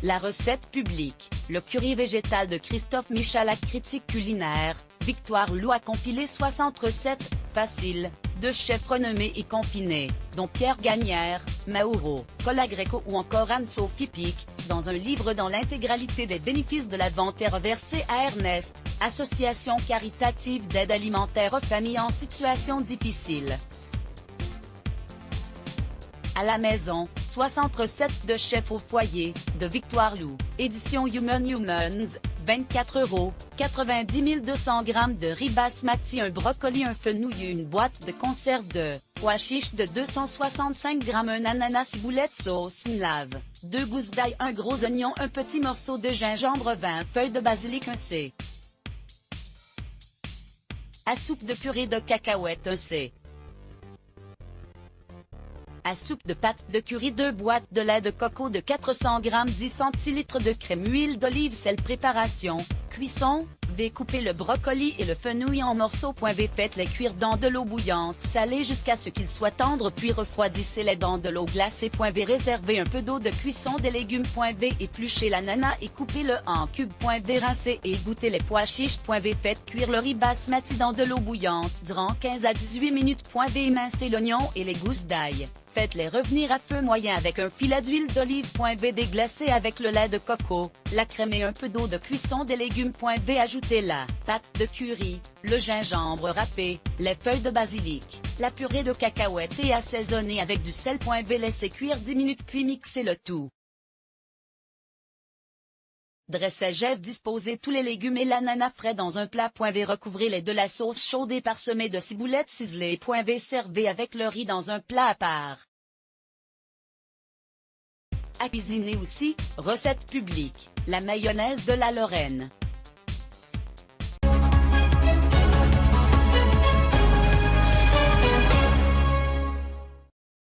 La recette publique, le curry végétal de Christophe Michalak. Critique culinaire, Victoire Lou a compilé 60 recettes, faciles, de chefs renommés et confinés, dont Pierre Gagnère, Mauro, Cola Greco ou encore Anne-Sophie Pic, dans un livre dont l'intégralité des bénéfices de la vente est reversée à Ernest, association caritative d'aide alimentaire aux familles en situation difficile. À la maison, 60 recettes de chefs au foyer, de Victoire Lou, édition Human Humans, 24 €, 90 200 g de riz basmati, un brocoli, un fenouil, une boîte de conserve de pois chiches de 265 g, un ananas, ciboulette sauce, une lave, 2 gousses d'ail, un gros oignon, un petit morceau de gingembre, 20 feuilles de basilic, un C. À soupe de purée de cacahuètes, un C. À soupe de pâte de curry, 2 boîtes de lait de coco de 400 g, 10 centilitres de crème, huile d'olive, sel. Préparation, cuisson, coupez le brocoli et le fenouil en morceaux. Faites-les cuire dans de l'eau bouillante salée jusqu'à ce qu'ils soient tendres, puis refroidissez-les dans de l'eau glacée. Réservez un peu d'eau de cuisson des légumes. Épluchez l'ananas et coupez-le en cubes. Rincez et égouttez les pois chiches. Faites cuire le riz basmati dans de l'eau bouillante durant 15 à 18 minutes. Émincez l'oignon et les gousses d'ail. Faites-les revenir à feu moyen avec un filet d'huile d'olive. Déglacez avec le lait de coco, la crème et un peu d'eau de cuisson des légumes. Ajoutez la pâte de curry, le gingembre râpé, les feuilles de basilic, la purée de cacahuètes et assaisonnez avec du sel. Laissez cuire 10 minutes puis mixez le tout. Dressez-je, disposez tous les légumes et l'ananas frais dans un plat. Recouvrez-les de la sauce chaude et parsemez de ciboulettes ciselées. Servez avec le riz dans un plat à part. À cuisiner aussi, recette publique, la mayonnaise de la Lorraine.